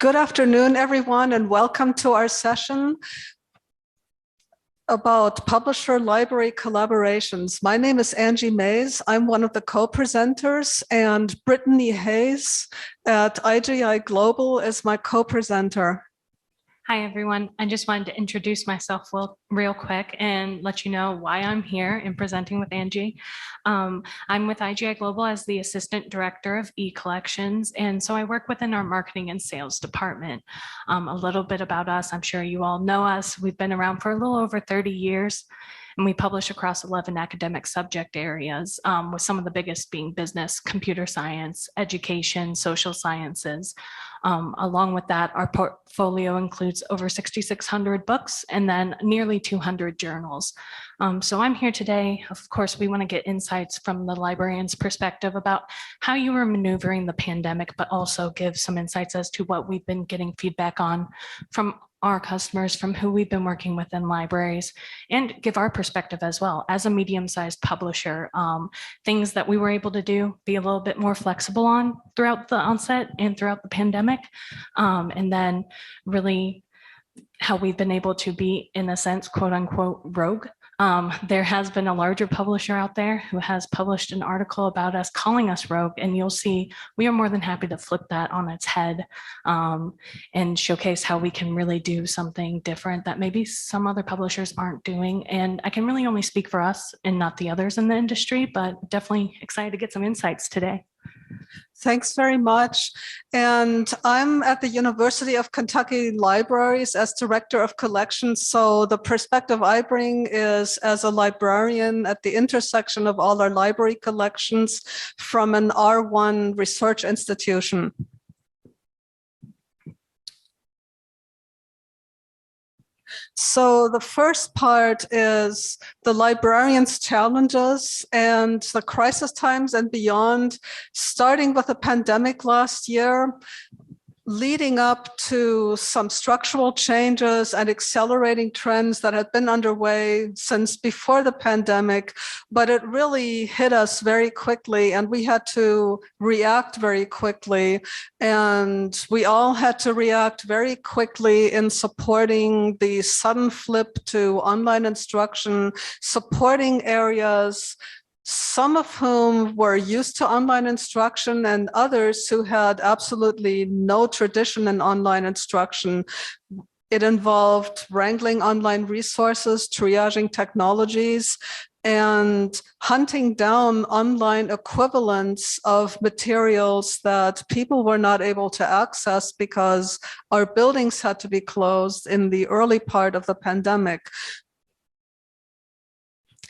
Good afternoon, everyone, and welcome to our session about publisher library collaborations. My name is Antje Mays. I'm one of the co-presenters, and Brittany Haynes at IGI Global is my co-presenter. Hi, everyone. I just wanted to introduce myself real quick and let you know why I'm here and presenting with Antje. I'm with IGI Global as the Assistant Director of e-collections, and so I work within our marketing and sales department. A little bit about us, I'm sure you all know us. We've been around for a little over 30 years. And we publish across 11 academic subject areas, with some of the biggest being business, computer science, education, social sciences. Along with that, our portfolio includes over 6,600 books and then nearly 200 journals. So I'm here today. Of course, we want to get insights from the librarian's perspective about how you were maneuvering the pandemic, but also give some insights as to what we've been getting feedback on from our customers, from who we've been working with in libraries, and give our perspective as well. As a medium-sized publisher, things that we were able to do, be a little bit more flexible on throughout the onset and throughout the pandemic, and then really how we've been able to be, in a sense, quote unquote, rogue. There has been a larger publisher out there who has published an article about us, calling us rogue, and you'll see we are more than happy to flip that on its head and showcase how we can really do something different that maybe some other publishers aren't doing. And I can really only speak for us and not the others in the industry, but definitely excited to get some insights today. Thanks very much. And I'm at the University of Kentucky Libraries as Director of Collections. So the perspective I bring is as a librarian at the intersection of all our library collections from an R1 research institution. So the first part is the librarian's challenges and the crisis times and beyond, starting with the pandemic last year, leading up to some structural changes and accelerating trends that had been underway since before the pandemic, but it really hit us very quickly and we had to react very quickly. And we all had to react very quickly in supporting the sudden flip to online instruction, supporting areas, some of whom were used to online instruction and others who had absolutely no tradition in online instruction. It involved wrangling online resources, triaging technologies, and hunting down online equivalents of materials that people were not able to access because our buildings had to be closed in the early part of the pandemic.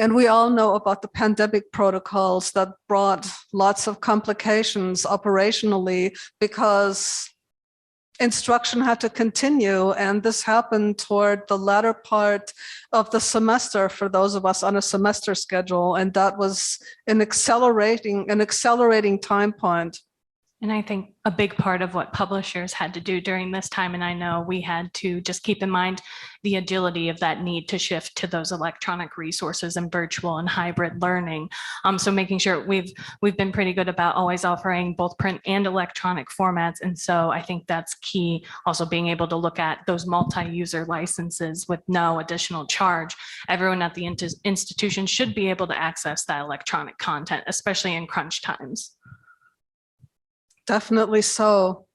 And we all know about the pandemic protocols that brought lots of complications operationally because instruction had to continue. And this happened toward the latter part of the semester for those of us on a semester schedule. And that was an accelerating time point. And I think a big part of what publishers had to do during this time, and I know we had to just keep in mind the agility of that need to shift to those electronic resources and virtual and hybrid learning. So making sure we've been pretty good about always offering both print and electronic formats. And so I think that's key. Also being able to look at those multi-user licenses with no additional charge. Everyone at the institution should be able to access that electronic content, especially in crunch times. Definitely so.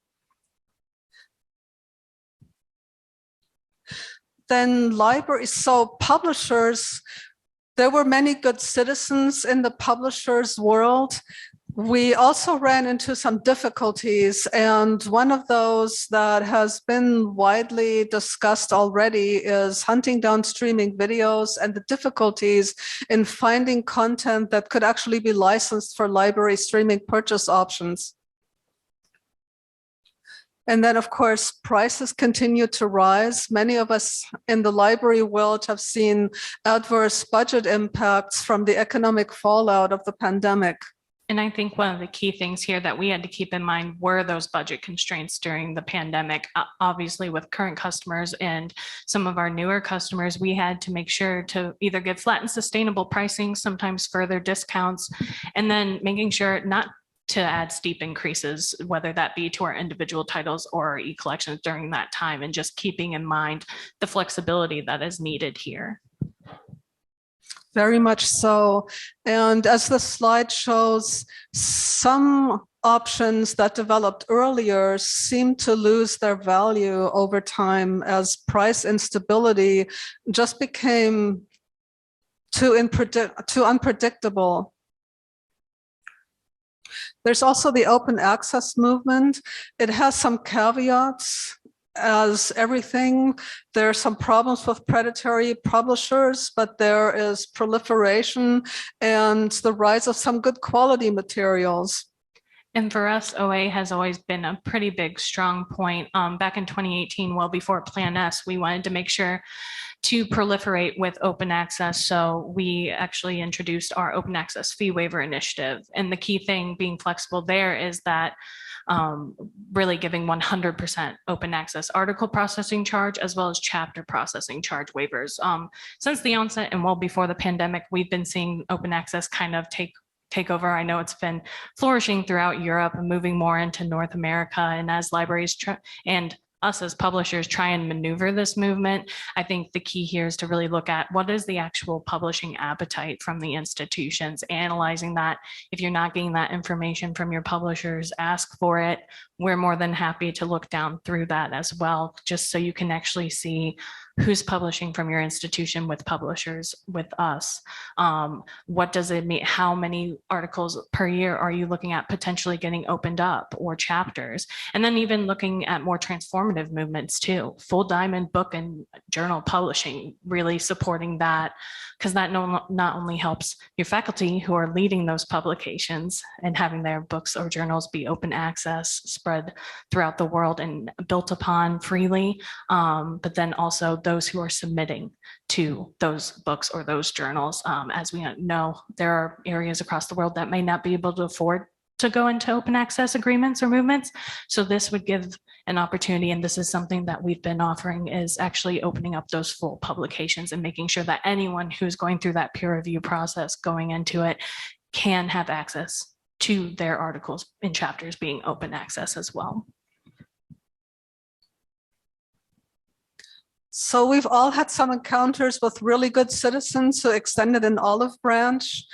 Then libraries, so publishers, there were many good citizens in the publishers world. We also ran into some difficulties, and one of those that has been widely discussed already is hunting down streaming videos and the difficulties in finding content that could actually be licensed for library streaming purchase options. And then, of course, prices continue to rise. Many of us in the library world have seen adverse budget impacts from the economic fallout of the pandemic. And I think one of the key things here that we had to keep in mind were those budget constraints during the pandemic. Obviously, with current customers and some of our newer customers, we had to make sure to either give flat and sustainable pricing, sometimes further discounts, and then making sure not to add steep increases, whether that be to our individual titles or our e-collections during that time, and just keeping in mind the flexibility that is needed here. Very much so. And as the slide shows, some options that developed earlier seem to lose their value over time as price instability just became too unpredictable. There's also the open access movement. It has some caveats. As everything, there are some problems with predatory publishers, but there is proliferation and the rise of some good quality materials. And for us, OA has always been a pretty big, strong point. Back in 2018, well before Plan S, we wanted to make sure to proliferate with open access. So we actually introduced our open access fee waiver initiative. And the key thing being flexible there is that really giving 100% open access article processing charge as well as chapter processing charge waivers. Since the onset and well before the pandemic, we've been seeing open access kind of take over. I know it's been flourishing throughout Europe and moving more into North America. And as libraries and us as publishers try and maneuver this movement, I think the key here is to really look at what is the actual publishing appetite from the institutions, analyzing that. If you're not getting that information from your publishers, ask for it. We're more than happy to look down through that as well, just so you can actually see who's publishing from your institution with publishers with us. What does it mean? How many articles per year are you looking at potentially getting opened up, or chapters? And then even looking at more transformative movements too, full diamond book and journal publishing, really supporting that, because that not only helps your faculty who are leading those publications and having their books or journals be open access, spread throughout the world and built upon freely, but then also those who are submitting to those books or those journals. As we know, there are areas across the world that may not be able to afford to go into open access agreements or movements. So this would give an opportunity, and this is something that we've been offering, is actually opening up those full publications and making sure that anyone who's going through that peer review process going into it can have access to their articles in chapters being open access as well. So we've all had some encounters with really good citizens who extended an olive branch,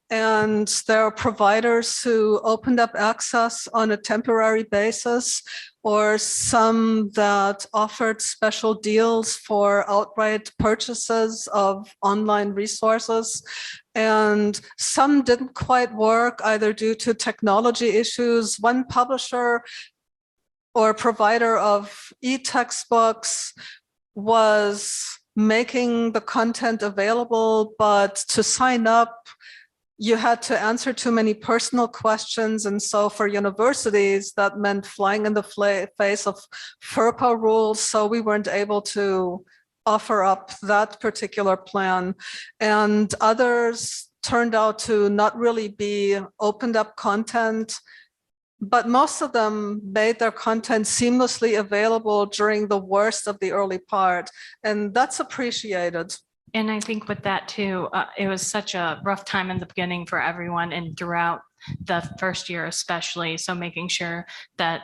and there are providers who opened up access on a temporary basis, or some that offered special deals for outright purchases of online resources. And some didn't quite work, either due to technology issues. One publisher or provider of e-textbooks was making the content available, but to sign up, you had to answer too many personal questions. And so for universities, that meant flying in the face of FERPA rules. So we weren't able to offer up that particular plan. And others turned out to not really be opened up content, but most of them made their content seamlessly available during the worst of the early part. And that's appreciated. And I think with that too, it was such a rough time in the beginning for everyone and throughout the first year especially. So making sure that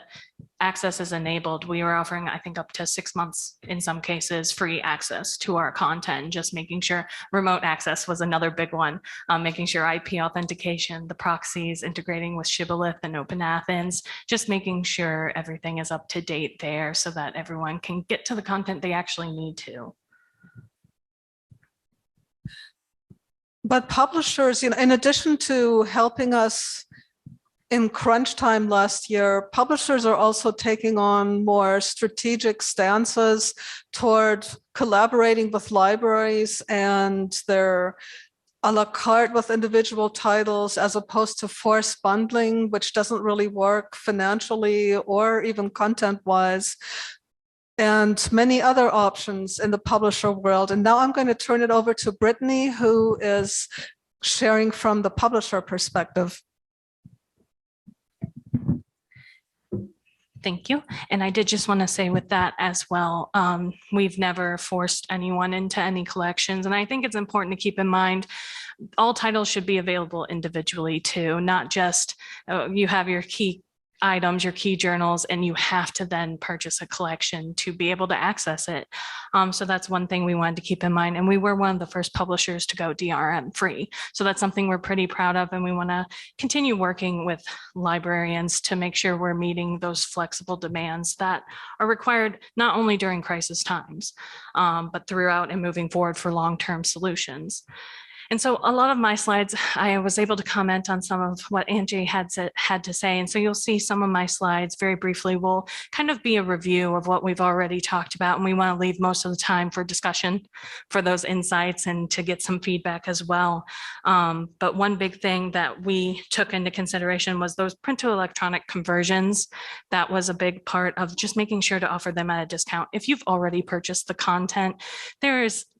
access is enabled. We were offering, I think, up to 6 months in some cases, free access to our content. Just making sure remote access was another big one. Making sure IP authentication, the proxies, integrating with Shibboleth and Open Athens, just making sure everything is up to date there so that everyone can get to the content they actually need to. But publishers, in addition to helping us in crunch time last year, publishers are also taking on more strategic stances toward collaborating with libraries, and they're a la carte with individual titles as opposed to forced bundling, which doesn't really work financially or even content-wise, and many other options in the publisher world. And now I'm going to turn it over to Brittany, who is sharing from the publisher perspective. Thank you. And I did just want to say with that as well, we've never forced anyone into any collections. And I think it's important to keep in mind, all titles should be available individually too, not just You have your key items, your key journals, and you have to then purchase a collection to be able to access it. So that's one thing we wanted to keep in mind. And we were one of the first publishers to go DRM free. So that's something we're pretty proud of. And we want to continue working with librarians to make sure we're meeting those flexible demands that are required not only during crisis times, but throughout and moving forward for long-term solutions. And so a lot of my slides, I was able to comment on some of what Antje had to say. And so you'll see some of my slides very briefly will kind of be a review of what we've already talked about. And we want to leave most of the time for discussion for those insights and to get some feedback as well. But one big thing that we took into consideration was those print to electronic conversions. That was a big part of just making sure to offer them at a discount. If you've already purchased the content,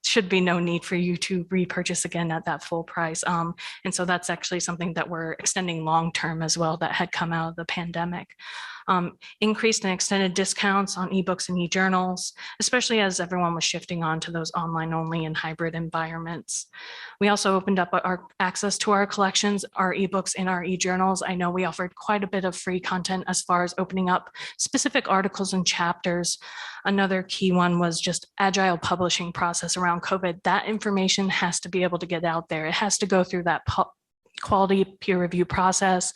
should be no need for you to repurchase again at that full price. And so that's actually something that we're extending long-term as well that had come out of the pandemic. Increased and extended discounts on ebooks and e-journals, especially as everyone was shifting on to those online only and hybrid environments. We also opened up our access to our collections, our ebooks and our e-journals. I know we offered quite a bit of free content as far as opening up specific articles and chapters. Another key one was just agile publishing process around COVID. That information has to be able to get out there. It has to go through that quality peer review process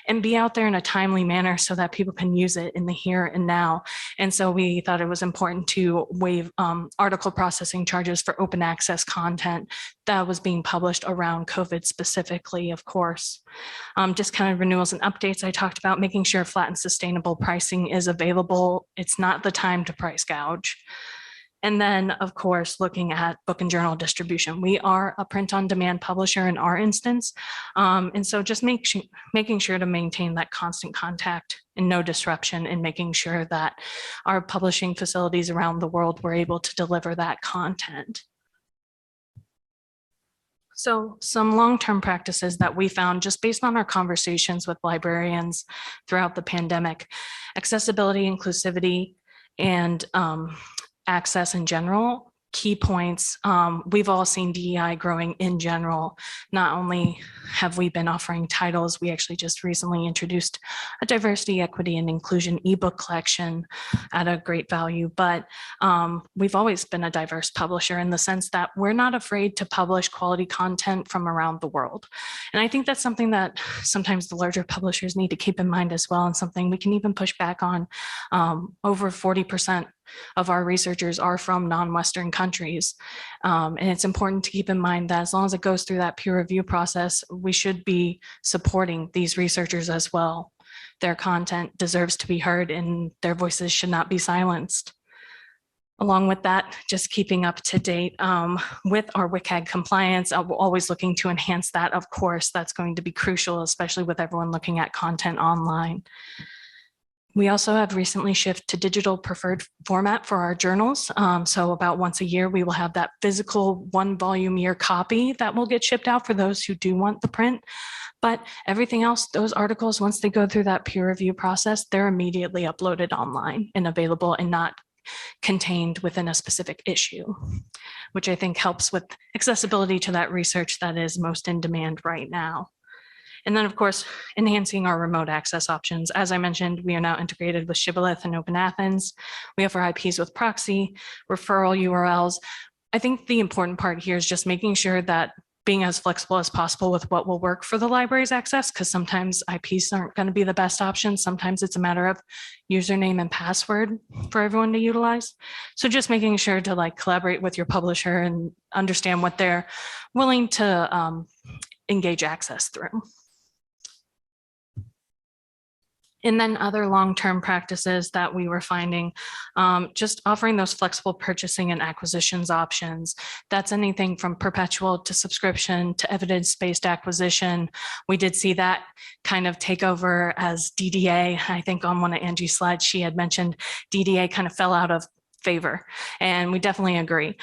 and be out there in a timely manner so that people can use it in the here and now. And so we thought it was important to waive article processing charges for open access content that was being published around COVID specifically, of course. Discounted renewals and updates I talked about, making sure flat and sustainable pricing is available. It's not the time to price gouge. And then, of course, looking at book and journal distribution. We are a print-on-demand publisher in our instance. And so just making sure to maintain that constant contact and no disruption, and making sure that our publishing facilities around the world were able to deliver that content. So some long-term practices that we found just based on our conversations with librarians throughout the pandemic: accessibility, inclusivity, and access in general, key points. We've all seen DEI growing in general. Not only have we been offering titles, we actually just recently introduced a diversity, equity, and inclusion ebook collection at a great value, but we've always been a diverse publisher in the sense that we're not afraid to publish quality content from around the world. And I think that's something that sometimes the larger publishers need to keep in mind as well, and something we can even push back on. Over 40% of our researchers are from non-Western countries. And it's important to keep in mind that as long as it goes through that peer review process, we should be supporting these researchers as well. Their content deserves to be heard and their voices should not be silenced. Along with that, just keeping up to date with our WCAG compliance, we're always looking to enhance that. Of course, that's going to be crucial, especially with everyone looking at content online. We also have recently shifted to digital preferred format for our journals. So about once a year, we will have that physical 1 volume year copy that will get shipped out for those who do want the print. But everything else, those articles, once they go through that peer review process, they're immediately uploaded online and available and not contained within a specific issue, which I think helps with accessibility to that research that is most in demand right now. And then, of course, enhancing our remote access options. As I mentioned, we are now integrated with Shibboleth and Open Athens. We offer IPs with proxy, referral URLs. I think the important part here is just making sure that being as flexible as possible with what will work for the library's access, because sometimes IPs aren't going to be the best option. Sometimes it's a matter of username and password for everyone to utilize. So just making sure to collaborate with your publisher and understand what they're willing to engage access through. And then other long-term practices that we were finding, just offering those flexible purchasing and acquisitions options. That's anything from perpetual to subscription to evidence-based acquisition. We did see that kind of take over as DDA. I think on one of Angie's slides, she had mentioned DDA kind of fell out of favor, and we definitely agree.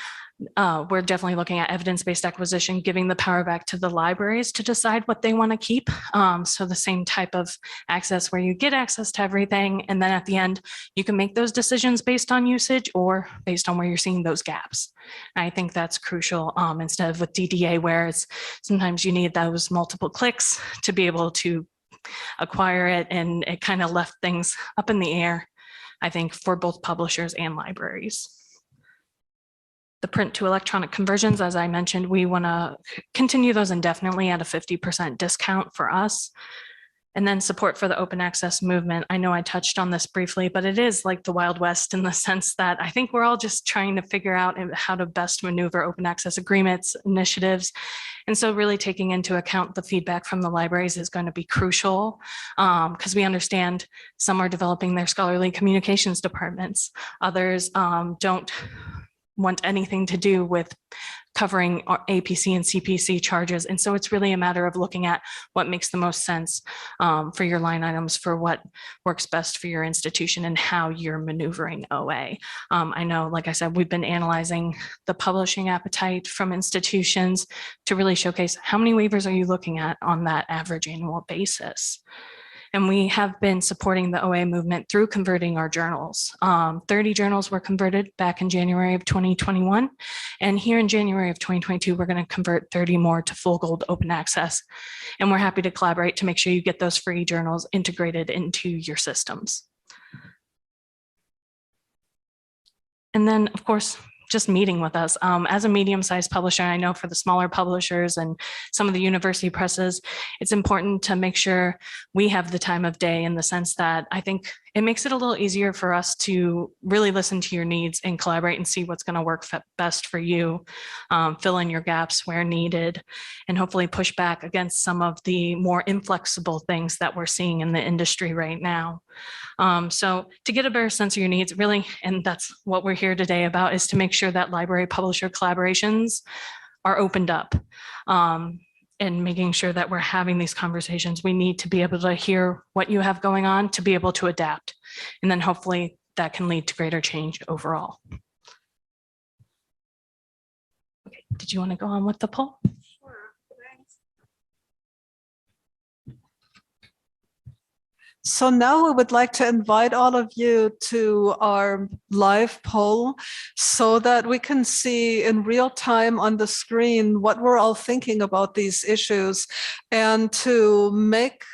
We're definitely looking at evidence-based acquisition, giving the power back to the libraries to decide what they want to keep. So the same type of access where you get access to everything, and then at the end, you can make those decisions based on usage or based on where you're seeing those gaps. I think that's crucial instead of with DDA, where it's sometimes you need those multiple clicks to be able to acquire it, and it kind of left things up in the air, I think, for both publishers and libraries. The print to electronic conversions, as I mentioned, we want to continue those indefinitely at a 50% discount for us. And then support for the open access movement. I know I touched on this briefly, but it is like the Wild West in the sense that I think we're all just trying to figure out how to best maneuver open access agreements, initiatives. And so really taking into account the feedback from the libraries is going to be crucial, because we understand some are developing their scholarly communications departments. Others don't want anything to do with covering APC and CPC charges. And so it's really a matter of looking at what makes the most sense for your line items, for what works best for your institution and how you're maneuvering OA. I know, like I said, we've been analyzing the publishing appetite from institutions to really showcase how many waivers are you looking at on that average annual basis. And we have been supporting the OA movement through converting our journals. 30 journals were converted back in January of 2021. And here in January of 2022, we're going to convert 30 more to full gold open access. And we're happy to collaborate to make sure you get those free journals integrated into your systems. And then, of course, just meeting with us. As a medium-sized publisher, I know for the smaller publishers and some of the university presses, it's important to make sure we have the time of day, in the sense that I think it makes it a little easier for us to really listen to your needs and collaborate and see what's going to work best for you, fill in your gaps where needed, and hopefully push back against some of the more inflexible things that we're seeing in the industry right now. So to get a better sense of your needs, really, and that's what we're here today about, is to make sure that library publisher collaborations are opened up. And making sure that we're having these conversations. We need to be able to hear what you have going on to be able to adapt. And then hopefully that can lead to greater change overall. Okay, did you want to go on with the poll? So now we would like to invite all of you to our live poll so that we can see in real time on the screen what we're all thinking about these issues, and to make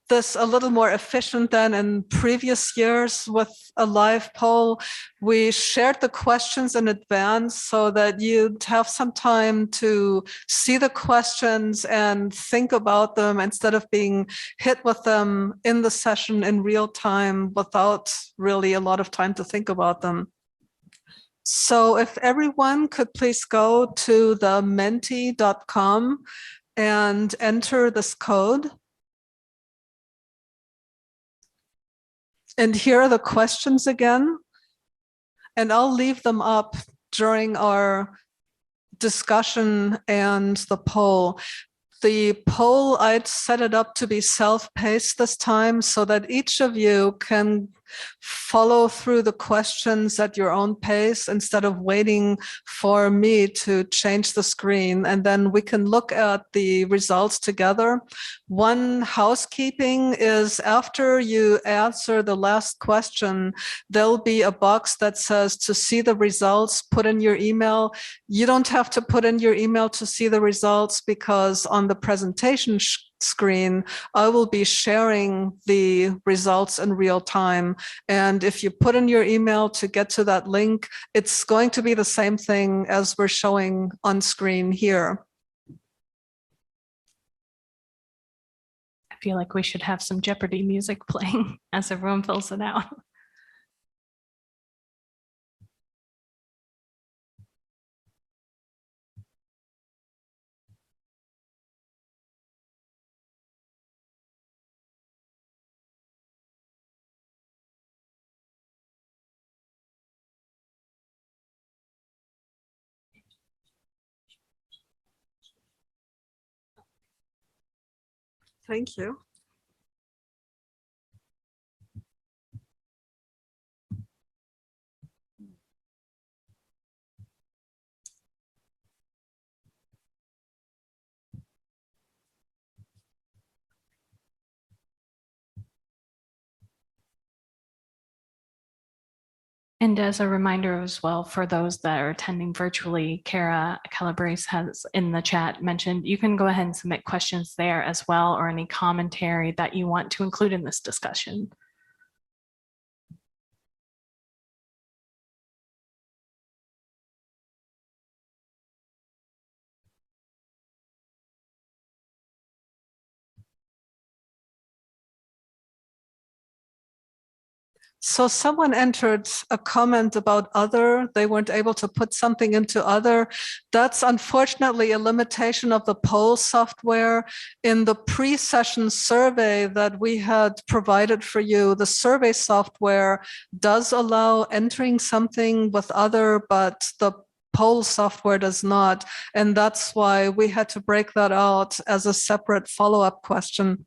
this a little more efficient than in previous years with a live poll. We shared the questions in advance so that you'd have some time to see the questions and think about them instead of being hit with them in the session in real time without really a lot of time to think about them. So if everyone could please go to the menti.com and enter this code. And here are the questions again, and I'll leave them up during our discussion and the poll. The poll, I'd set it up to be self-paced this time so that each of you can follow through the questions at your own pace instead of waiting for me to change the screen. And then we can look at the results together. One housekeeping is, after you answer the last question, there'll be a box that says to see the results, put in your email. You don't have to put in your email to see the results, because on the presentation screen, I will be sharing the results in real time. And if you put in your email to get to that link, it's going to be the same thing as we're showing on screen here. I feel like we should have some Jeopardy music playing as everyone fills it out. Thank you. And as a reminder as well, for those that are attending virtually, Kara Calabrese has in the chat mentioned you can go ahead and submit questions there as well, or any commentary that you want to include in this discussion. So someone entered a comment about other, they weren't able to put something into other. That's unfortunately a limitation of the poll software. In the pre-session survey that we had provided for you, the survey software does allow entering something with other, but the poll software does not. And that's why we had to break that out as a separate follow-up question.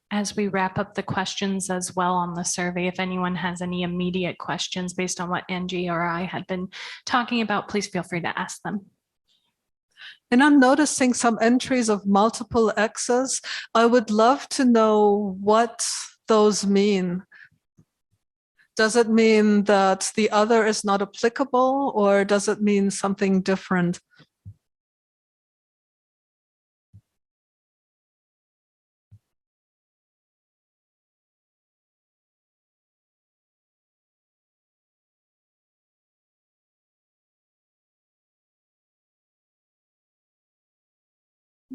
As we wrap up the questions as well on the survey, if anyone has any immediate questions based on what Angie or I had been talking about, please feel free to ask them. And I'm noticing some entries of multiple X's. I would love to know what those mean. Does it mean that the other is not applicable, or does it mean something different?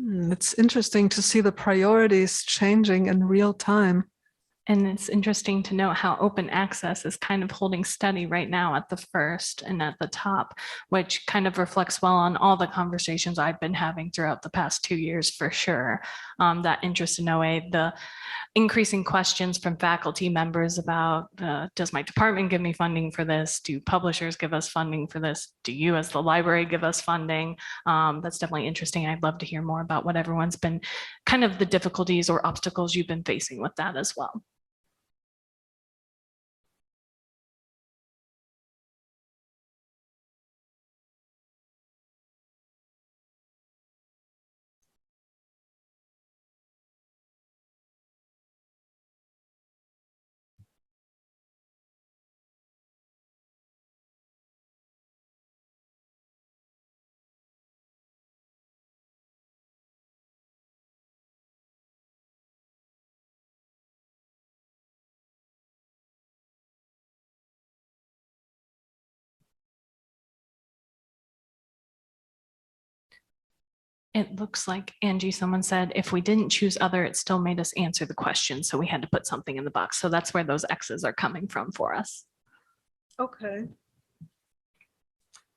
It's interesting to see the priorities changing in real time. And it's interesting to note how open access is kind of holding steady right now at the first and at the top, which kind of reflects well on all the conversations I've been having throughout the past 2 years for sure. That interest in OA, the increasing questions from faculty members about, does my department give me funding for this? Do publishers give us funding for this? Do you as the library give us funding? That's definitely interesting. I'd love to hear more about what everyone's been, kind of the difficulties or obstacles you've been facing with that as well. It looks like, Angie, someone said, if we didn't choose other, it still made us answer the question. So we had to put something in the box. So that's where those X's are coming from for us. Okay.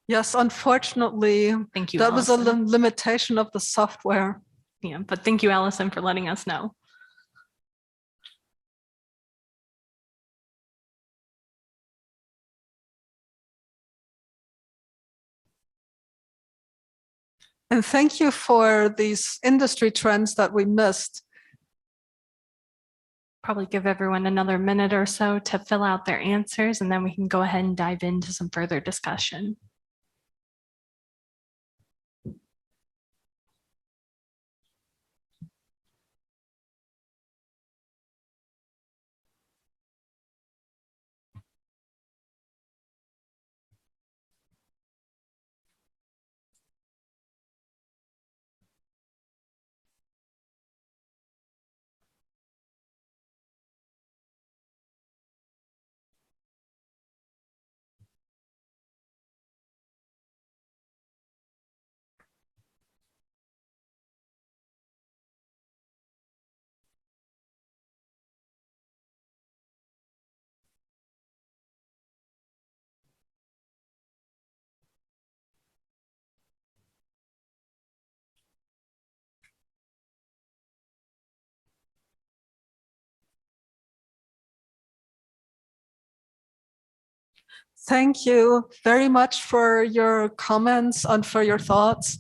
Yes, unfortunately, Thank you, that was a Allison. limitation of the software. Yeah, but thank you, Allison, for letting us know. And thank you for these industry trends that we missed. Probably give everyone another minute or so to fill out their answers, and then we can go ahead and dive into some further discussion. Thank you very much for your comments and for your thoughts.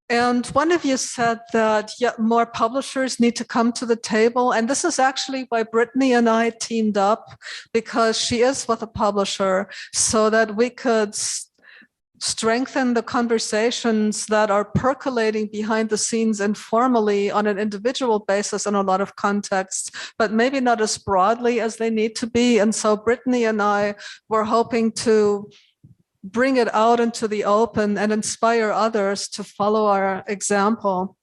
And one of you said that more publishers need to come to the table. And this is actually why Brittany and I teamed up, because she is with a publisher, so that we could strengthen the conversations that are percolating behind the scenes informally on an individual basis in a lot of contexts, but maybe not as broadly as they need to be. And so Brittany and I were hoping to bring it out into the open and inspire others to follow our example.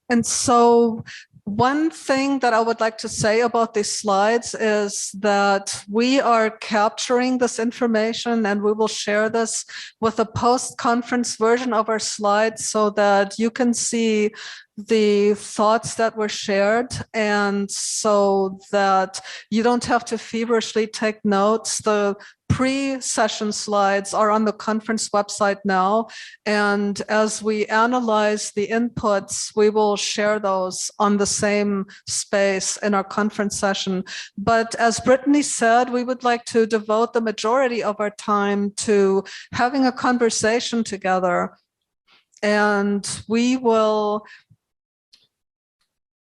And so one thing that I would like to say about these slides is that we are capturing this information, and we will share this with a post-conference version of our slides so that you can see the thoughts that were shared, and so that you don't have to feverishly take notes. The pre-session slides are on the conference website now, and as we analyze the inputs, we will share those on the same space in our conference session. But as Brittany said, we would like to devote the majority of our time to having a conversation together, and we will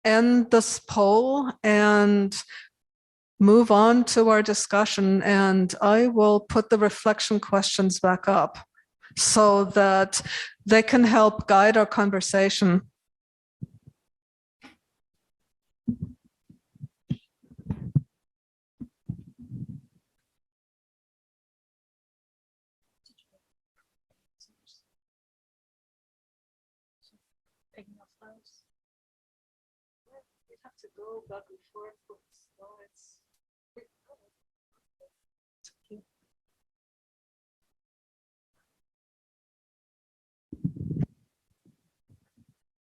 end this poll and move on to our discussion. And I will put the reflection questions back up so that they can help guide our conversation. To go back and forth with slides.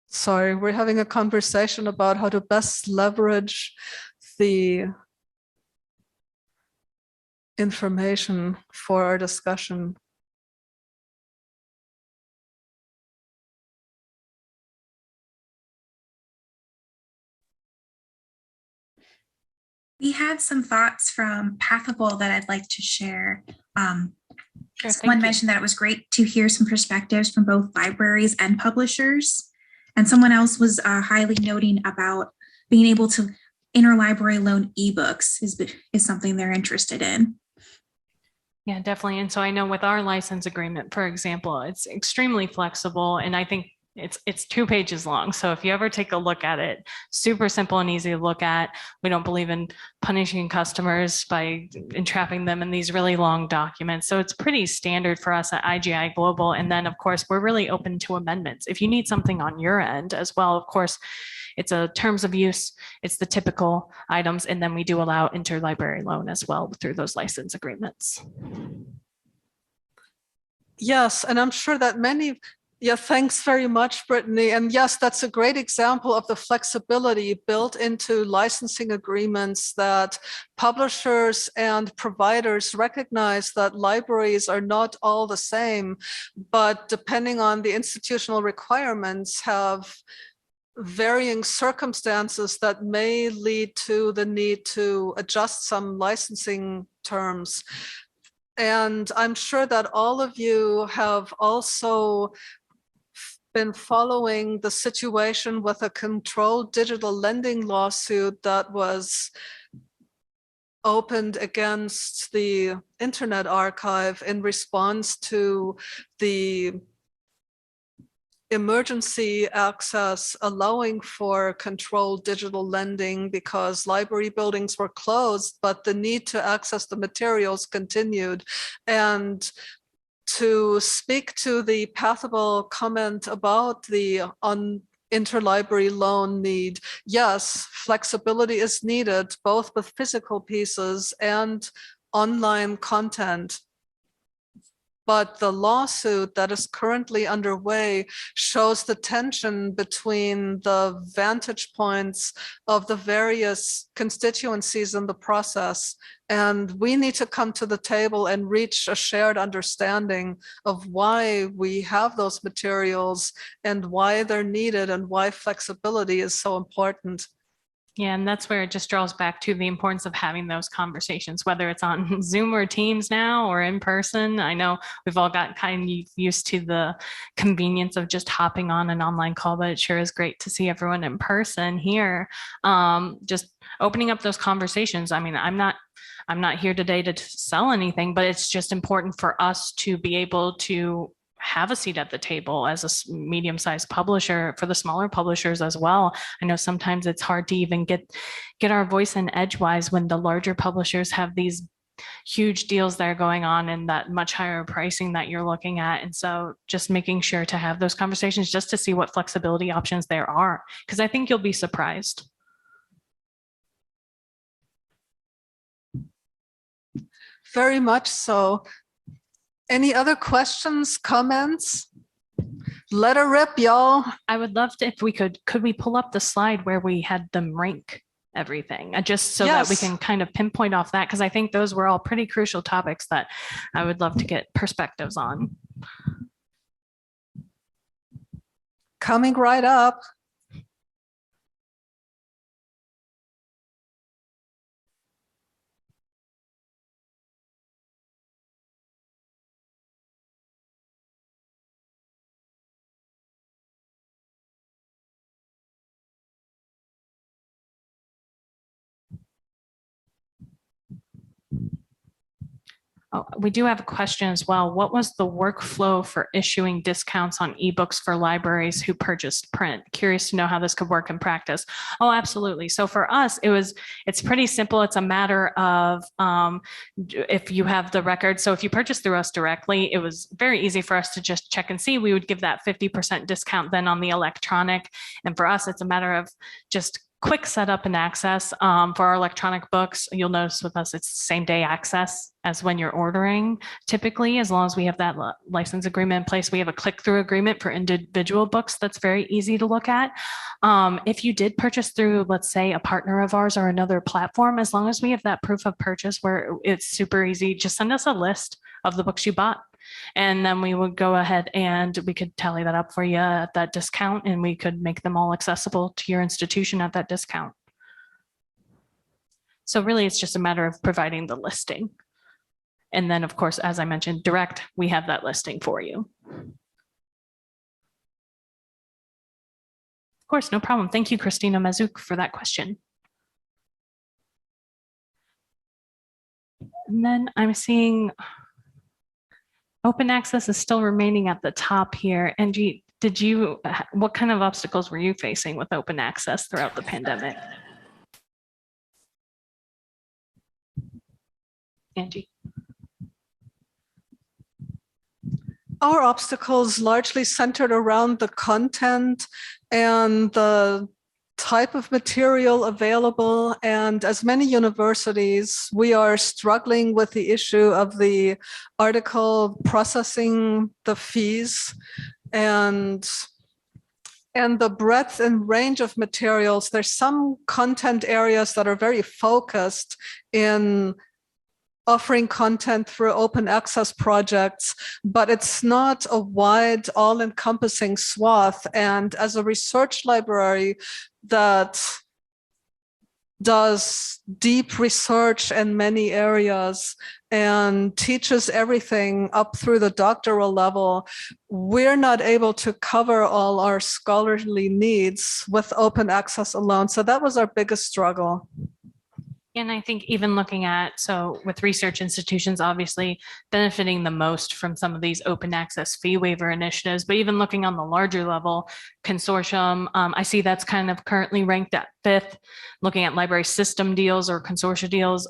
Sorry, we're having a conversation about how to best leverage the information for our discussion. We had some thoughts from Pathable that I'd like to share. Sure, someone mentioned that it was great to hear some perspectives from both libraries and publishers. And someone else was highly noting about being able to interlibrary loan ebooks is something they're interested in. Yeah, definitely. And so I know with our license agreement, for example, it's extremely flexible, and I think it's 2 pages long. So if you ever take a look at it, super simple and easy to look at. We don't believe in punishing customers by entrapping them in these really long documents. So it's pretty standard for us at IGI Global. And then of course, we're really open to amendments. If you need something on your end as well, of course, it's a terms of use, it's the typical items, and then we do allow interlibrary loan as well through those license agreements. Yes, and I'm sure that many, thanks very much, Brittany. And yes, that's a great example of the flexibility built into licensing agreements, that publishers and providers recognize that libraries are not all the same, but depending on the institutional requirements, have varying circumstances that may lead to the need to adjust some licensing terms. And I'm sure that all of you have also been following the situation with a controlled digital lending lawsuit that was opened against the Internet Archive in response to the emergency access allowing for controlled digital lending because library buildings were closed, but the need to access the materials continued. And to speak to the Pathable comment about the interlibrary loan need, yes, flexibility is needed, both with physical pieces and online content. But the lawsuit that is currently underway shows the tension between the vantage points of the various constituencies in the process. And we need to come to the table and reach a shared understanding of why we have those materials and why they're needed and why flexibility is so important. Yeah, and that's where it just draws back to the importance of having those conversations, whether it's on Zoom or Teams now or in person. I know we've all got kind of used to the convenience of just hopping on an online call, but it sure is great to see everyone in person here. Just opening up those conversations. I mean, I'm not here today to sell anything, but it's just important for us to be able to have a seat at the table as a medium-sized publisher for the smaller publishers as well. I know sometimes it's hard to even get our voice in edgewise when the larger publishers have these huge deals that are going on and that much higher pricing that you're looking at. And so just making sure to have those conversations just to see what flexibility options there are, because I think you'll be surprised. Very much so. Any other questions, comments? Let her rip, y'all. I would love to, if we could we pull up the slide where we had them rank everything, just so that we can kind of pinpoint off that, because I think those were all pretty crucial topics that I would love to get perspectives on. Coming right up. Oh, we do have a question as well. What was the workflow for issuing discounts on ebooks for libraries who purchased print? Curious to know how this could work in practice. Oh, absolutely. So for us, it's pretty simple. It's a matter of if you have the record. So if you purchase through us directly, it was very easy for us to just check and see. We would give that 50% discount then on the electronic. And for us, it's a matter of just quick setup and access for our electronic books. You'll notice with us, it's same day access as when you're ordering. Typically, as long as we have that license agreement in place, we have a click-through agreement for individual books that's very easy to look at. If you did purchase through, let's say, a partner of ours or another platform, as long as we have that proof of purchase where it's super easy, just send us a list of the books you bought. And then we would go ahead and we could tally that up for you at that discount, and we could make them all accessible to your institution at that discount. So really, it's just a matter of providing the listing. And then, of course, as I mentioned, direct, we have that listing for you. Of course, no problem. Thank you, Christina Mazuk, for that question. And then I'm seeing open access is still remaining at the top here. Angie, what kind of obstacles were you facing with open access throughout the pandemic? Angie? Our obstacles largely centered around the content and the type of material available. And as many universities, we are struggling with the issue of the article processing, the fees, and the breadth and range of materials. There's some content areas that are very focused in offering content through open access projects, but it's not a wide, all-encompassing swath. And as a research library that does deep research in many areas and teaches everything up through the doctoral level, we're not able to cover all our scholarly needs with open access alone. So that was our biggest struggle. And I think even looking at, so with research institutions obviously benefiting the most from some of these open access fee waiver initiatives, but even looking on the larger level, consortium, I see that's kind of currently ranked at 5th, looking at library system deals or consortia deals,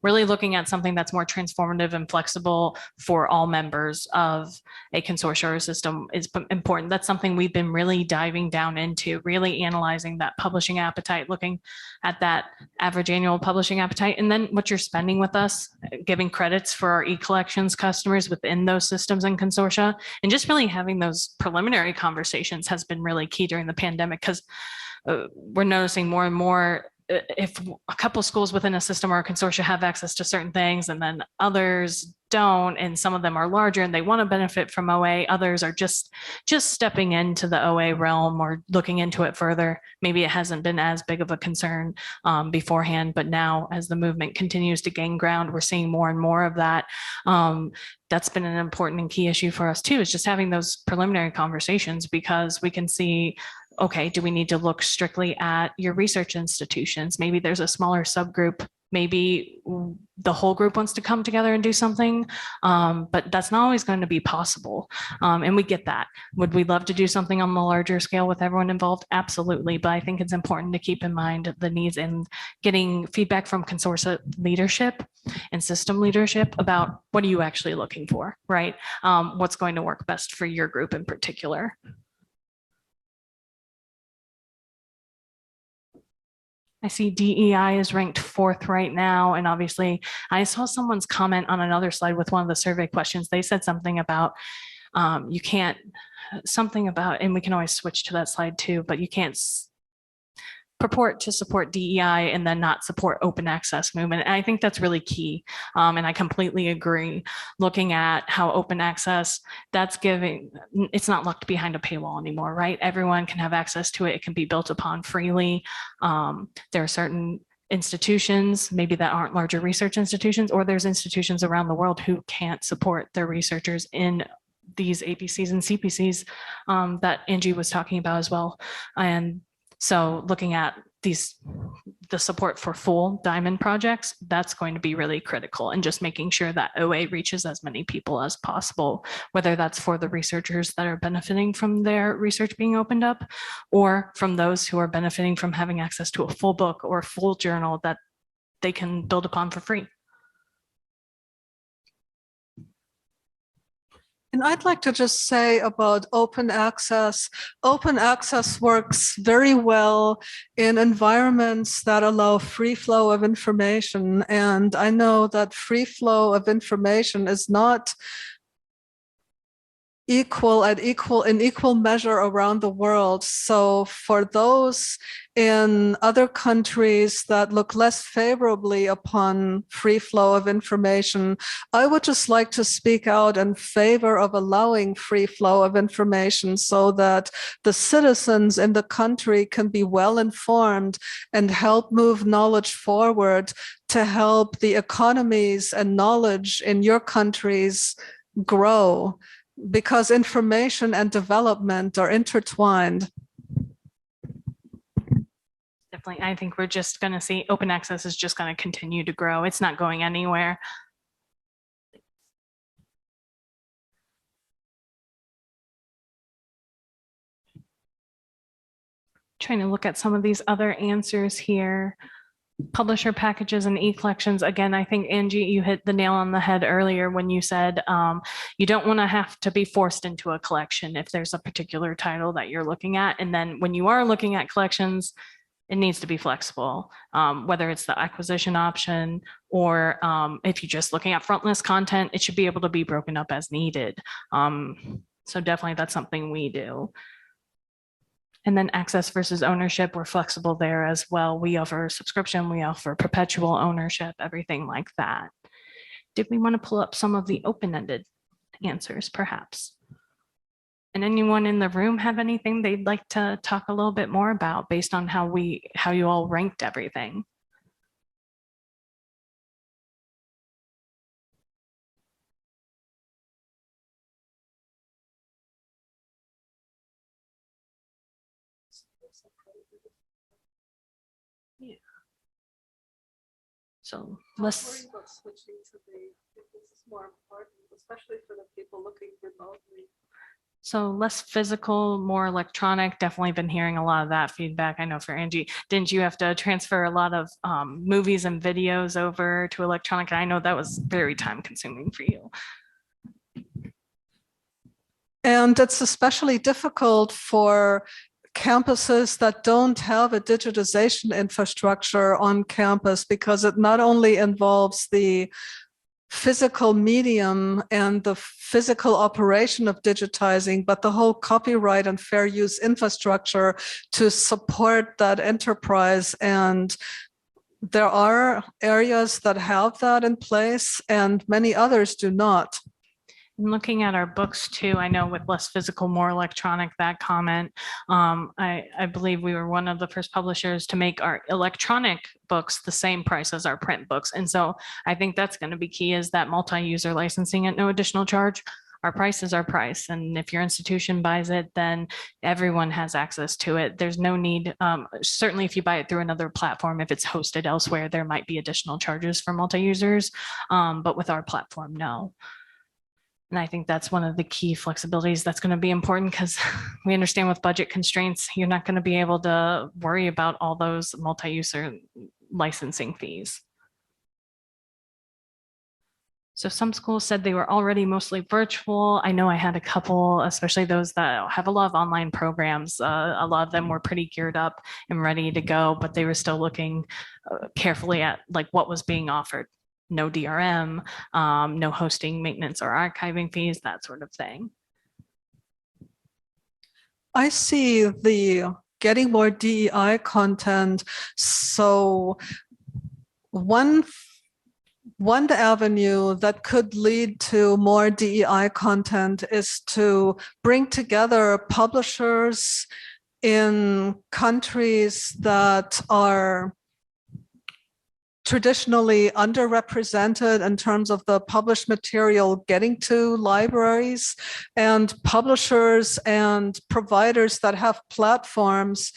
really looking at something that's more transformative and flexible for all members of a consortia or system is important. That's something we've been really diving down into, really analyzing that publishing appetite, looking at that average annual publishing appetite, and then what you're spending with us, giving credits for our e-collections customers within those systems and consortia, and just really having those preliminary conversations has been really key during the pandemic, because we're noticing more and more if a couple schools within a system or a consortia have access to certain things and then others don't, and some of them are larger and they want to benefit from OA. Others are just stepping into the OA realm or looking into it further. Maybe it hasn't been as big of a concern beforehand, but now as the movement continues to gain ground, we're seeing more and more of that. That's been an important and key issue for us too, is just having those preliminary conversations, because we can see, okay, do we need to look strictly at your research institutions? Maybe there's a smaller subgroup. Maybe the whole group wants to come together and do something, but that's not always going to be possible. And we get that. Would we love to do something on the larger scale with everyone involved? Absolutely. But I think it's important to keep in mind the needs and getting feedback from consortia leadership and system leadership about what are you actually looking for, right? What's going to work best for your group in particular. I see DEI is ranked 4th right now. And obviously I saw someone's comment on another slide with one of the survey questions. They said something about and we can always switch to that slide too, but you can't purport to support DEI and then not support open access movement. And I think that's really key. And I completely agree. Looking at how open access, it's not locked behind a paywall anymore, right? Everyone can have access to it. It can be built upon freely. There are certain institutions, maybe that aren't larger research institutions, or there's institutions around the world who can't support their researchers in these APCs and CPCs that Angie was talking about as well. And so looking at the support for full diamond projects, that's going to be really critical, and just making sure that OA reaches as many people as possible, whether that's for the researchers that are benefiting from their research being opened up, or from those who are benefiting from having access to a full book or a full journal that they can build upon for free. And I'd like to just say about open access works very well in environments that allow free flow of information. And I know that free flow of information is not in equal measure around the world. So for those in other countries that look less favorably upon free flow of information, I would just like to speak out in favor of allowing free flow of information so that the citizens in the country can be well informed and help move knowledge forward to help the economies and knowledge in your countries grow, because information and development are intertwined. Definitely. I think we're just going to see open access is just going to continue to grow. It's not going anywhere. Trying to look at some of these other answers here. Publisher packages and e-collections. Again, I think Angie, you hit the nail on the head earlier when you said you don't want to have to be forced into a collection if there's a particular title that you're looking at. And then when you are looking at collections, it needs to be flexible, whether it's the acquisition option or if you're just looking at front list content, it should be able to be broken up as needed. So definitely that's something we do. And then access versus ownership, we're flexible there as well. We offer subscription, we offer perpetual ownership, everything like that. Did we want to pull up some of the open-ended answers perhaps? And anyone in the room have anything they'd like to talk a little bit more about based on how you all ranked everything? Yeah. So let's switching to this is more important, especially for the people looking remotely. So less physical, more electronic. Definitely been hearing a lot of that feedback. I know for Angie, didn't you have to transfer a lot of movies and videos over to electronic? I know that was very time consuming for you. And it's especially difficult for campuses that don't have a digitization infrastructure on campus, because it not only involves the physical medium and the physical operation of digitizing, but the whole copyright and fair use infrastructure to support that enterprise. And there are areas that have that in place and many others do not. And looking at our books too, I know with less physical, more electronic, that comment, I believe we were one of the first publishers to make our electronic books the same price as our print books. And so I think that's going to be key, is that multi-user licensing at no additional charge. Our price is our price. And if your institution buys it, then everyone has access to it. There's no need, certainly if you buy it through another platform, if it's hosted elsewhere, there might be additional charges for multi-users. But with our platform, no. And I think that's one of the key flexibilities that's going to be important, because we understand with budget constraints, you're not going to be able to worry about all those multi-user licensing fees. So some schools said they were already mostly virtual. I know I had a couple, especially those that have a lot of online programs. A lot of them were pretty geared up and ready to go, but they were still looking carefully at like what was being offered. No DRM, no hosting, maintenance, or archiving fees, that sort of thing. I see the getting more DEI content. So one avenue that could lead to more DEI content is to bring together publishers in countries that are traditionally underrepresented in terms of the published material getting to libraries, and publishers and providers that have platforms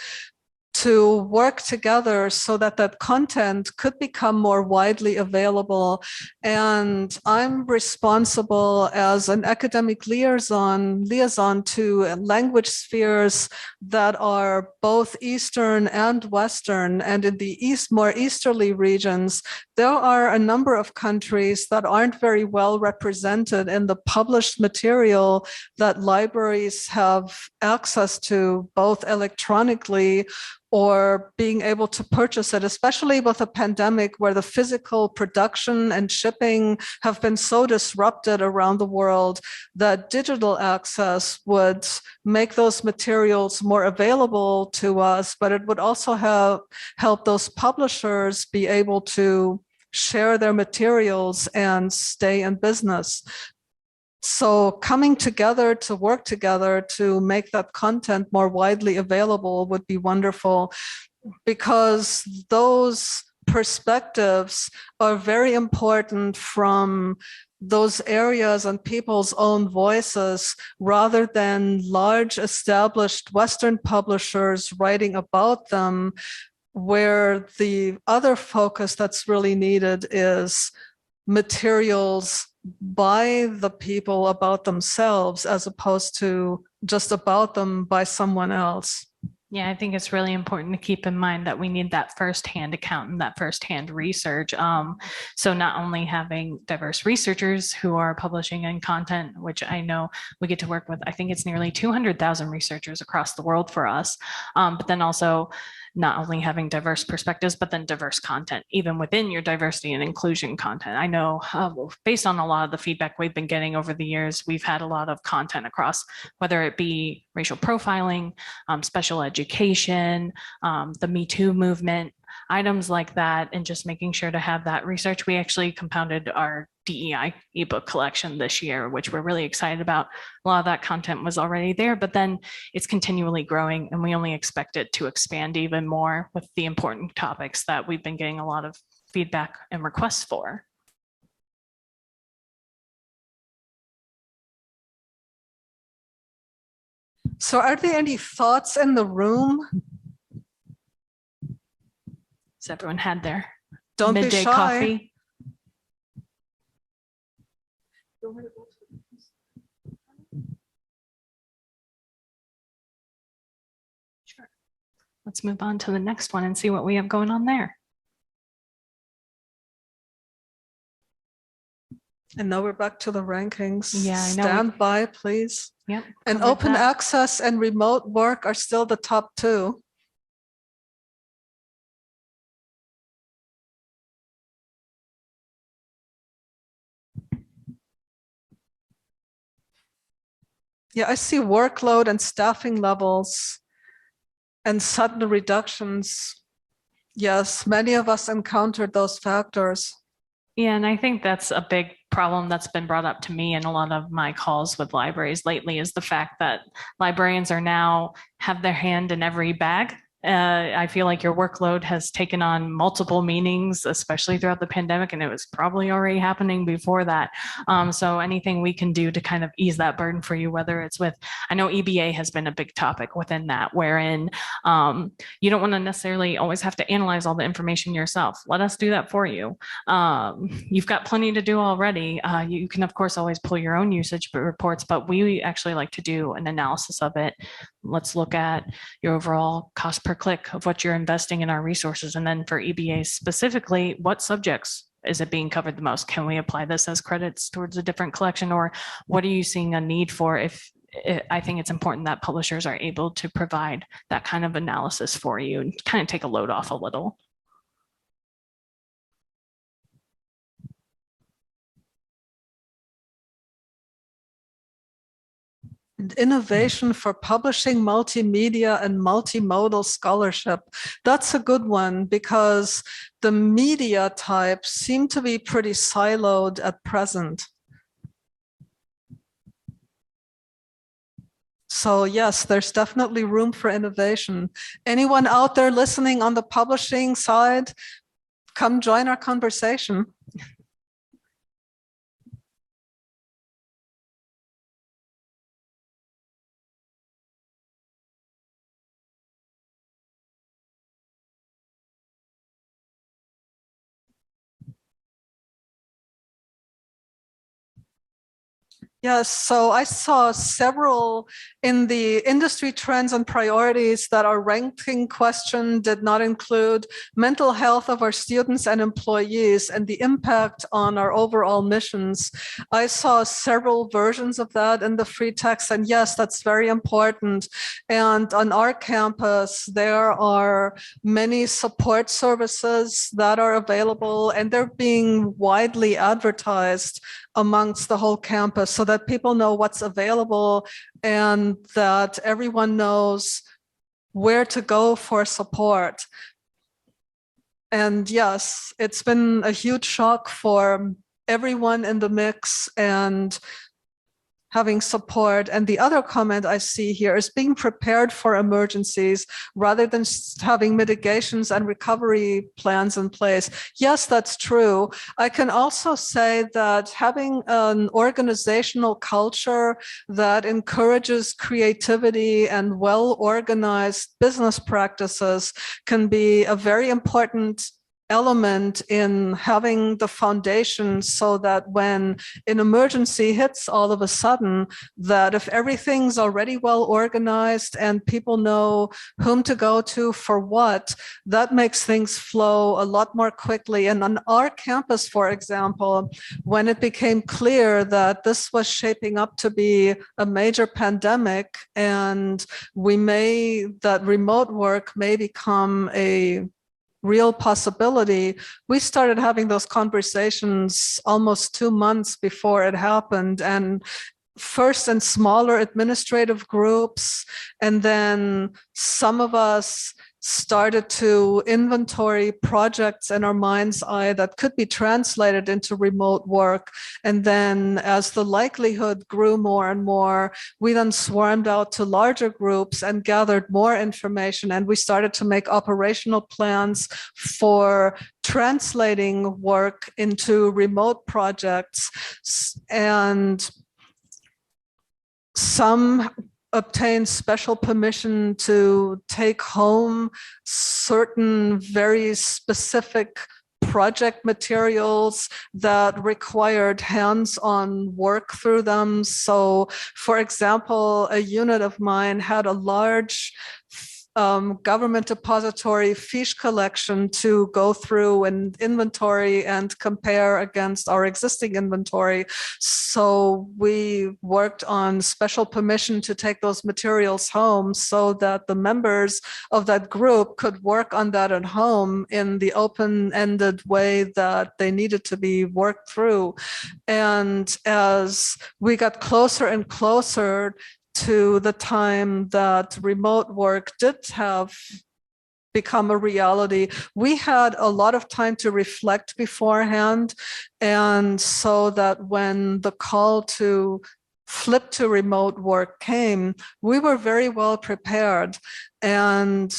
to work together so that that content could become more widely available. And I'm responsible as an academic liaison to language spheres that are both Eastern and Western. And in the more easterly regions, there are a number of countries that aren't very well represented in the published material that libraries have access to, both electronically or being able to purchase it, especially with a pandemic where the physical production and shipping have been so disrupted around the world that digital access would make those materials more available to us, but it would also help those publishers be able to share their materials and stay in business. So coming together to work together to make that content more widely available would be wonderful, because those perspectives are very important from those areas and people's own voices, rather than large established Western publishers writing about them, where the other focus that's really needed is materials by the people about themselves, as opposed to just about them by someone else. Yeah, I think it's really important to keep in mind that we need that firsthand account and that firsthand research. So not only having diverse researchers who are publishing in content, which I know we get to work with, I think it's nearly 200,000 researchers across the world for us, but then also not only having diverse perspectives, but then diverse content, even within your diversity and inclusion content. I know based on a lot of the feedback we've been getting over the years, we've had a lot of content across, whether it be racial profiling, special education, the Me Too movement, items like that, and just making sure to have that research. We actually compounded our DEI ebook collection this year, which we're really excited about. A lot of that content was already there, but then it's continually growing, and we only expect it to expand even more with the important topics that we've been getting a lot of feedback and requests for. So are there any thoughts in the room? Has everyone had their Don't midday be shy. coffee? Sure. Let's move on to the next one and see what we have going on there. And now we're back to the rankings. Yeah, I know. Stand by, please. Yep. And covered open that. access and remote work are still the top two. Yeah, I see workload and staffing levels and sudden reductions Yes, many of us encountered those factors. Yeah, and I think that's a big problem that's been brought up to me in a lot of my calls with libraries lately is the fact that librarians are now have their hand in every bag. I feel like your workload has taken on multiple meanings, especially throughout the pandemic, and it was probably already happening before that. So anything we can do to kind of ease that burden for you, whether it's with, I know EBA has been a big topic within that, wherein you don't want to necessarily always have to analyze all the information yourself. Let us do that for you. You've got plenty to do already. You can, of course, always pull your own usage reports, but we actually like to do an analysis of it. Let's look at your overall cost per click of what you're investing in our resources. And then for EBA specifically, what subjects is it being covered the most? Can we apply this as credits towards a different collection? Or what are you seeing a need for? If I think it's important that publishers are able to provide that kind of analysis for you and kind of take a load off a little. Innovation for publishing multimedia and multimodal scholarship. That's a good one because the media types seem to be pretty siloed at present. So yes, there's definitely room for innovation. Anyone out there listening on the publishing side, come join our conversation. Yes, so I saw several in the industry trends and priorities that our ranking question did not include mental health of our students and employees and the impact on our overall missions. I saw several versions of that in the free text, and yes, that's very important. And on our campus, there are many support services that are available, and they're being widely advertised amongst the whole campus so that people know what's available and that everyone knows where to go for support. And yes, it's been a huge shock for everyone in the mix and having support. And the other comment I see here is being prepared for emergencies rather than having mitigations and recovery plans in place. Yes, that's true. I can also say that having an organizational culture that encourages creativity and well-organized business practices can be a very important element in having the foundation so that when an emergency hits all of a sudden, that if everything's already well organized and people know whom to go to for what, that makes things flow a lot more quickly. And on our campus, for example, when it became clear that this was shaping up to be a major pandemic and that remote work may become a real possibility, we started having those conversations almost 2 months before it happened. And first in smaller administrative groups, and then some of us started to inventory projects in our mind's eye that could be translated into remote work. And then as the likelihood grew more and more, we then swarmed out to larger groups and gathered more information. And we started to make operational plans for translating work into remote projects. And some obtain special permission to take home certain very specific project materials that required hands-on work through them. So, for example, a unit of mine had a large government depository fiche collection to go through and inventory and compare against our existing inventory. So we worked on special permission to take those materials home so that the members of that group could work on that at home in the open-ended way that they needed to be worked through. And as we got closer and closer to the time that remote work did have become a reality. We had a lot of time to reflect beforehand, and so that when the call to flip to remote work came, we were very well prepared. And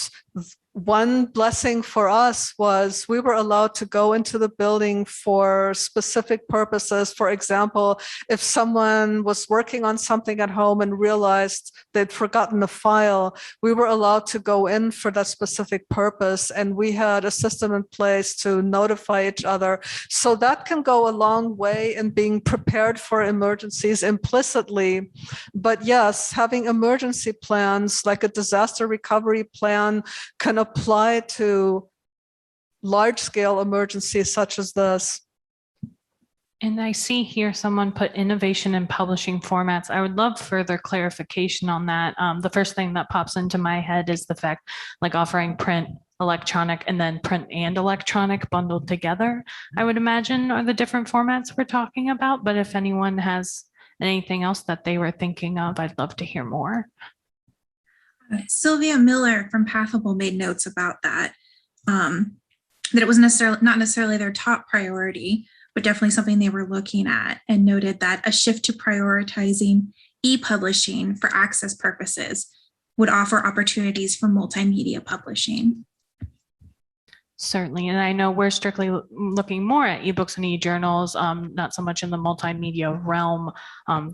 one blessing for us was we were allowed to go into the building for specific purposes. For example, if someone was working on something at home and realized they'd forgotten a file, we were allowed to go in for that specific purpose. And we had a system in place to notify each other. So that can go a long way in being prepared for emergencies implicitly. But yes, having emergency plans like a disaster recovery plan can apply to large-scale emergencies such as this. And I see here someone put innovation in publishing formats. I would love further clarification on that. The first thing that pops into my head is the fact like offering print, electronic, and then print and electronic bundled together, I would imagine are the different formats we're talking about. But if anyone has anything else that they were thinking of, I'd love to hear more. Sylvia Miller from Pathable made notes about that, that it was not necessarily their top priority, but definitely something they were looking at, and noted that a shift to prioritizing e-publishing for access purposes would offer opportunities for multimedia publishing. Certainly. And I know we're strictly looking more at ebooks and e-journals, not so much in the multimedia realm,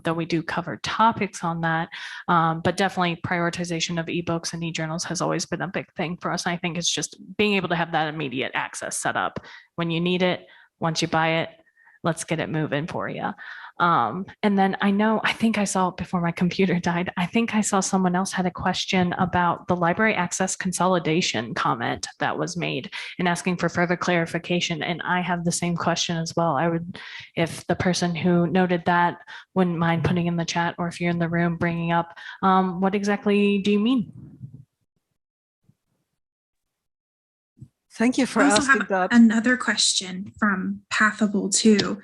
though we do cover topics on that. But definitely prioritization of ebooks and e-journals has always been a big thing for us. And I think it's just being able to have that immediate access set up when you need it. Once you buy it, let's get it moving for you. And then I think I saw before my computer died, I think I saw someone else had a question about the library access consolidation comment that was made and asking for further clarification. And I have the same question as well. I would, if the person who noted that wouldn't mind putting in the chat, or if you're in the room bringing up, what exactly do you mean? Thank you for asking that. Another question from Pathable too,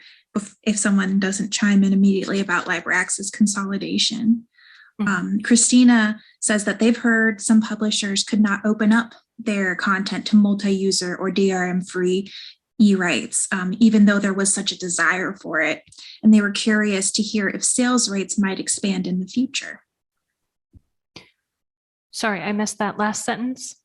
if someone doesn't chime in immediately about library access consolidation. Christina says that they've heard some publishers could not open up their content to multi-user or DRM-free e-rights, even though there was such a desire for it. And they were curious to hear if sales rates might expand in the future. Sorry, I missed that last sentence.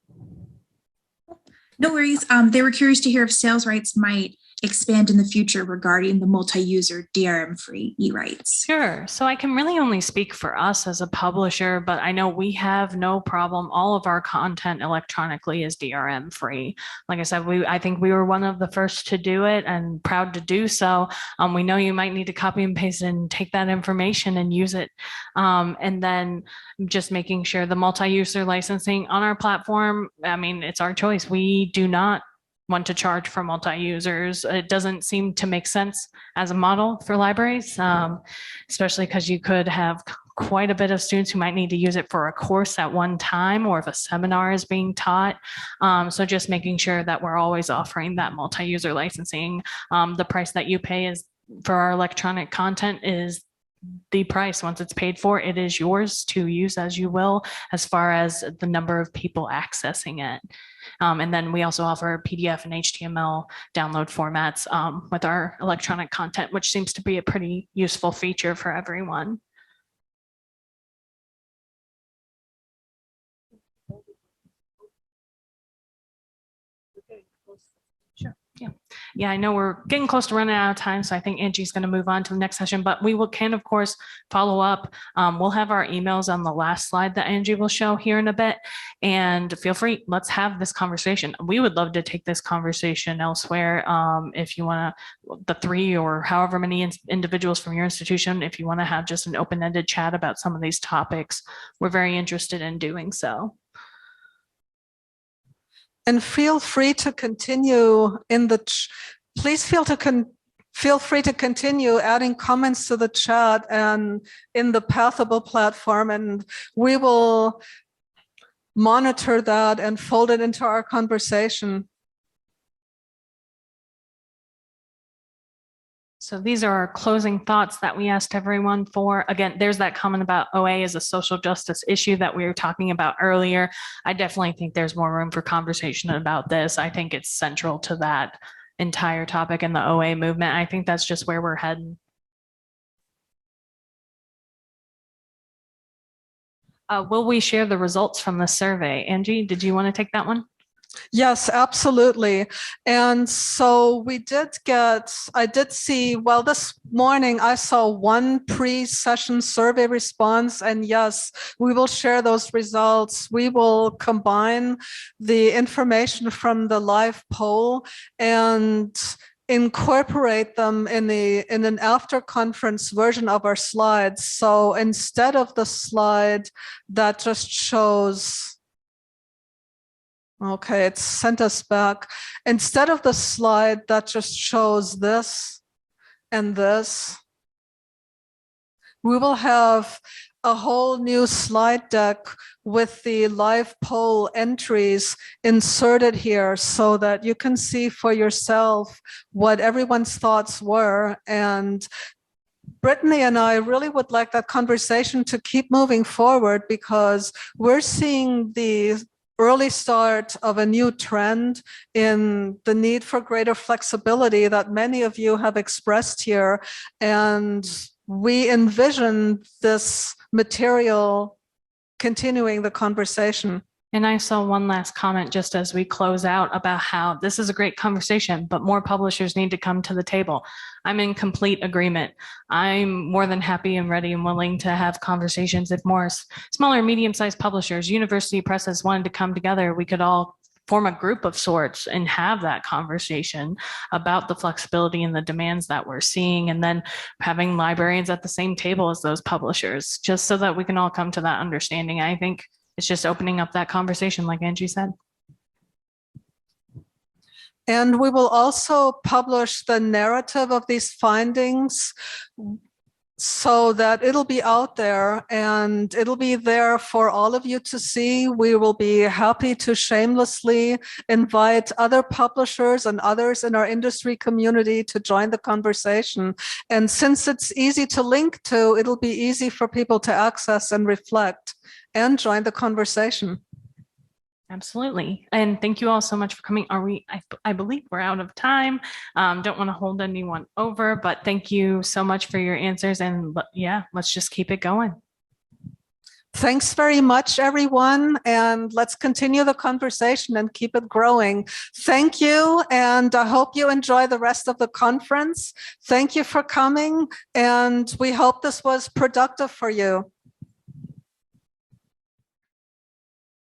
No worries. They were curious to hear if sales rights might expand in the future regarding the multi-user DRM-free e-rights. Sure. So I can really only speak for us as a publisher, but I know we have no problem. All of our content electronically is DRM-free. Like I said, I think we were one of the first to do it and proud to do so. We know you might need to copy and paste and take that information and use it. And then just making sure the multi-user licensing on our platform, I mean, it's our choice. We do not want to charge for multi-users. It doesn't seem to make sense as a model for libraries, especially because you could have quite a bit of students who might need to use it for a course at one time, or if a seminar is being taught. So just making sure that we're always offering that multi-user licensing. The price that you pay is for our electronic content is the price. Once it's paid for, it is yours to use as you will, as far as the number of people accessing it. And then we also offer PDF and HTML download formats with our electronic content, which seems to be a pretty useful feature for everyone. Yeah, I know we're getting close to running out of time, so I think Angie's going to move on to the next session, but we can, of course, follow up. We'll have our emails on the last slide that Angie will show here in a bit, and feel free, let's have this conversation. We would love to take this conversation elsewhere. If you want to, the 3 or however many individuals from your institution, if you want to have just an open-ended chat about some of these topics, we're very interested in doing so. And feel free to continue in the, please feel free to continue adding comments to the chat and in the Pathable platform, and we will monitor that and fold it into our conversation. So these are our closing thoughts that we asked everyone for. Again, there's that comment about OA as a social justice issue that we were talking about earlier. I definitely think there's more room for conversation about this. I think it's central to that entire topic in the OA movement. I think that's just where we're heading. Will we share the results from the survey? Angie, did you want to take that one? Yes, absolutely. And so I did see, well, this morning I saw one pre-session survey response, and yes, we will share those results. We will combine the information from the live poll and incorporate them in an after conference version of our slides. So instead of the slide that just shows, okay, it's sent us back. Instead of the slide that just shows this and this, we will have a whole new slide deck with the live poll entries inserted here so that you can see for yourself what everyone's thoughts were. And Brittany and I really would like that conversation to keep moving forward, because we're seeing the early start of a new trend in the need for greater flexibility that many of you have expressed here. And we envision this material continuing the conversation. And I saw one last comment just as we close out about how this is a great conversation, but more publishers need to come to the table. I'm in complete agreement. I'm more than happy and ready and willing to have conversations. If more smaller, medium-sized publishers, university presses wanted to come together, we could all form a group of sorts and have that conversation about the flexibility and the demands that we're seeing, and then having librarians at the same table as those publishers, just so that we can all come to that understanding. I think it's just opening up that conversation, like Angie said. And we will also publish the narrative of these findings so that it'll be out there and it'll be there for all of you to see. We will be happy to shamelessly invite other publishers and others in our industry community to join the conversation. And since it's easy to link to, it'll be easy for people to access and reflect and join the conversation. Absolutely. And thank you all so much for coming. I believe we're out of time. Don't want to hold anyone over, but thank you so much for your answers. And yeah, let's just keep it going. Thanks very much, everyone. And let's continue the conversation and keep it growing. Thank you. And I hope you enjoy the rest of the conference. Thank you for coming. And we hope this was productive for you.